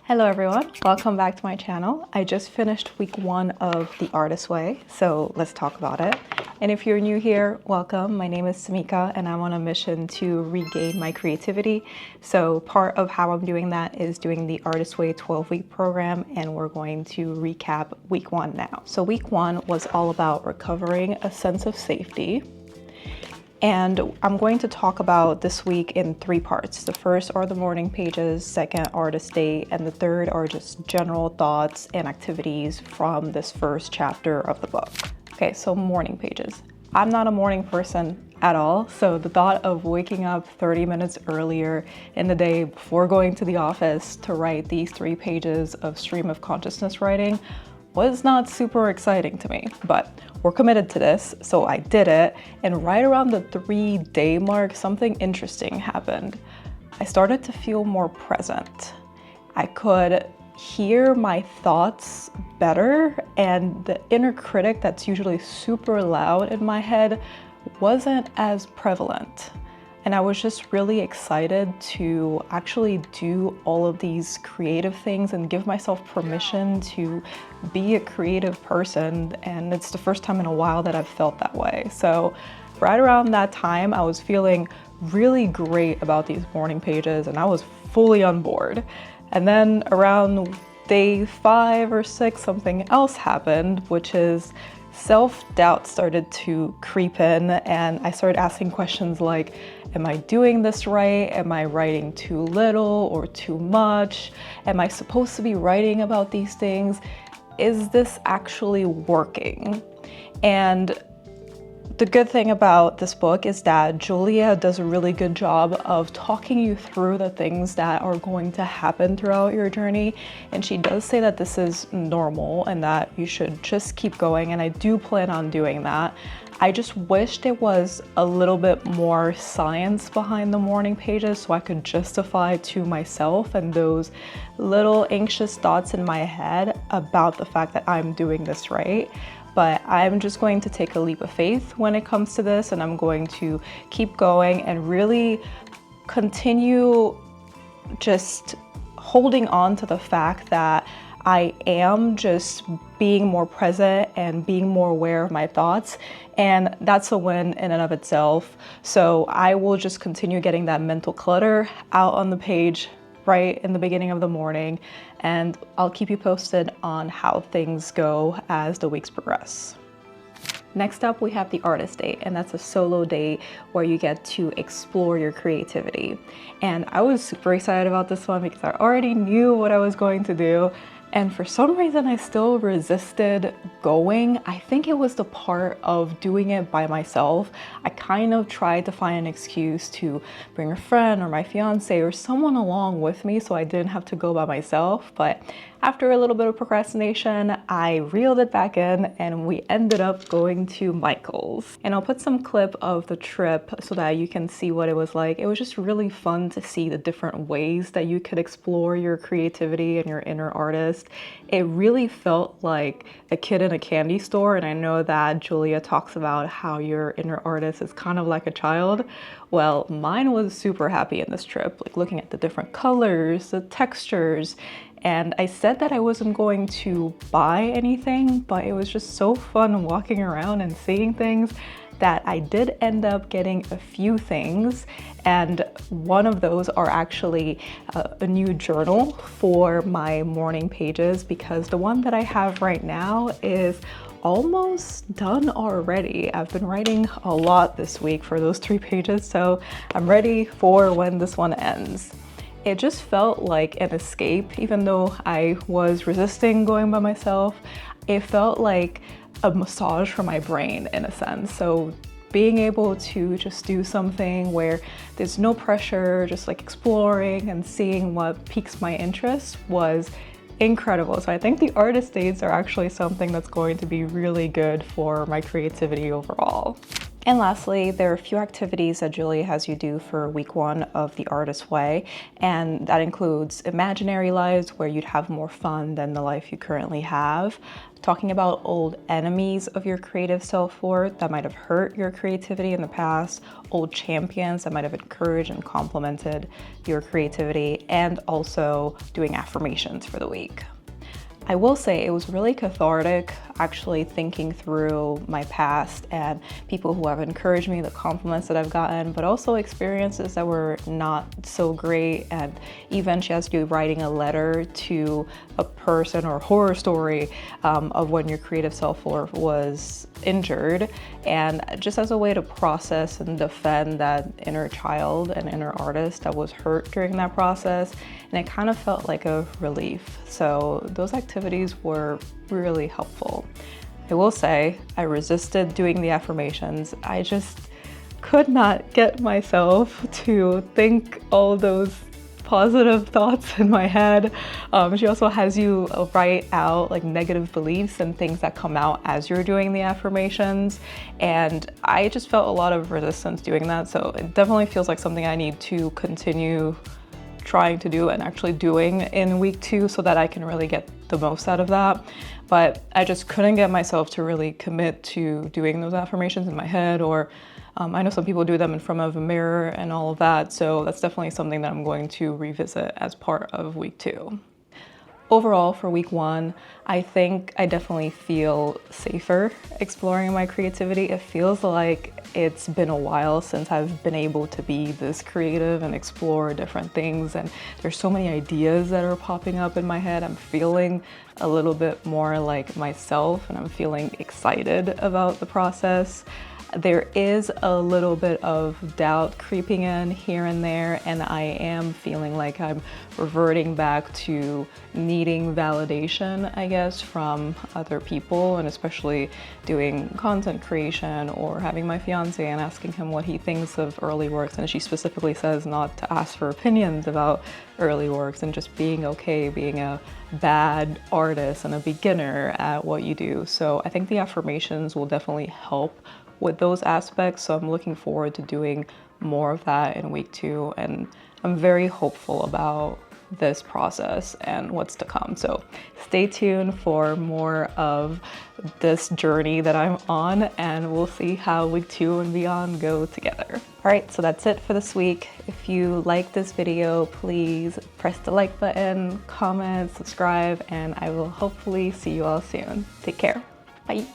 Hello everyone, welcome back to my channel. I just finished week 1 of The Artist Way, so let's talk about it. And if you're new here, welcome. My name is Samika and I'm on a mission to regain my creativity. So part of how I'm doing that is doing the Artist Way 12-week program, and we're going to recap week 1 now. So week 1 was all about recovering a sense of safety. And I'm going to talk about this week in 3 parts. The first are the morning pages, second artist day, and the third are just general thoughts and activities from this first chapter of the book. Okay, so morning pages. I'm not a morning person at all, so the thought of waking up 30 minutes earlier in the day before going to the office to write these 3 pages of stream of consciousness writing was not super exciting to me, but we're committed to this, so I did it, and right around the 3-day mark, something interesting happened. I started to feel more present. I could hear my thoughts better, and the inner critic that's usually super loud in my head wasn't as prevalent. And I was just really excited to actually do all of these creative things and give myself permission to be a creative person. And it's the first time in a while that I've felt that way. So right around that time, I was feeling really great about these morning pages and I was fully on board. And then around day 5 or 6, something else happened, which is self-doubt started to creep in, and I started asking questions like, am I doing this right? Am I writing too little or too much? Am I supposed to be writing about these things? Is this actually working? And the good thing about this book is that Julia does a really good job of talking you through the things that are going to happen throughout your journey. And she does say that this is normal and that you should just keep going. And I do plan on doing that. I just wished there was a little bit more science behind the morning pages so I could justify to myself and those little anxious thoughts in my head about the fact that I'm doing this right. But I'm just going to take a leap of faith when it comes to this, and I'm going to keep going and really continue just holding on to the fact that I am just being more present and being more aware of my thoughts, and that's a win in and of itself. So I will just continue getting that mental clutter out on the page right in the beginning of the morning, and I'll keep you posted on how things go as the weeks progress. Next up, we have the artist day, and that's a solo day where you get to explore your creativity. And I was super excited about this one because I already knew what I was going to do. And for some reason, I still resisted going. I think it was the part of doing it by myself. I kind of tried to find an excuse to bring a friend or my fiance or someone along with me so I didn't have to go by myself. But after a little bit of procrastination, I reeled it back in and we ended up going to Michael's. And I'll put some clip of the trip so that you can see what it was like. It was just really fun to see the different ways that you could explore your creativity and your inner artist. It really felt like a kid in a candy store, and I know that Julia talks about how your inner artist is kind of like a child. Well, mine was super happy in this trip, like looking at the different colors, the textures, and I said that I wasn't going to buy anything, but it was just so fun walking around and seeing things that I did end up getting a few things, and one of those are actually a new journal for my morning pages, because the one that I have right now is almost done already. I've been writing a lot this week for those 3 pages, so I'm ready for when this one ends. It just felt like an escape, even though I was resisting going by myself. It felt like a massage for my brain in a sense. So being able to just do something where there's no pressure, just like exploring and seeing what piques my interest was incredible. So I think the artist days are actually something that's going to be really good for my creativity overall. And lastly, there are a few activities that Julie has you do for week 1 of the Artist Way, and that includes imaginary lives where you'd have more fun than the life you currently have, talking about old enemies of your creative self-worth that might have hurt your creativity in the past, old champions that might have encouraged and complimented your creativity, and also doing affirmations for the week. I will say it was really cathartic actually thinking through my past and people who have encouraged me, the compliments that I've gotten, but also experiences that were not so great. And even she has you writing a letter to a person or horror story of when your creative self-worth was injured, and just as a way to process and defend that inner child and inner artist that was hurt during that process. And it kind of felt like a relief. So those activities were really helpful. I will say I resisted doing the affirmations. I just could not get myself to think all those positive thoughts in my head. She also has you write out like negative beliefs and things that come out as you're doing the affirmations. And I just felt a lot of resistance doing that. So it definitely feels like something I need to continue trying to do and actually doing in week 2 so that I can really get the most out of that. But I just couldn't get myself to really commit to doing those affirmations in my head, or I know some people do them in front of a mirror and all of that. So that's definitely something that I'm going to revisit as part of week 2. Overall, for week 1, I think I definitely feel safer exploring my creativity. It feels like it's been a while since I've been able to be this creative and explore different things. And there's so many ideas that are popping up in my head. I'm feeling a little bit more like myself, and I'm feeling excited about the process. There is a little bit of doubt creeping in here and there, and I am feeling like I'm reverting back to needing validation, I guess, from other people, and especially doing content creation or having my fiance and asking him what he thinks of early works. And she specifically says not to ask for opinions about early works and just being okay being a bad artist and a beginner at what you do. So I think the affirmations will definitely help with those aspects. So I'm looking forward to doing more of that in week 2, and I'm very hopeful about this process and what's to come. So stay tuned for more of this journey that I'm on, and we'll see how week 2 and beyond go together. All right, so that's it for this week. If you like this video, please press the like button, comment, subscribe, and I will hopefully see you all soon. Take care. Bye.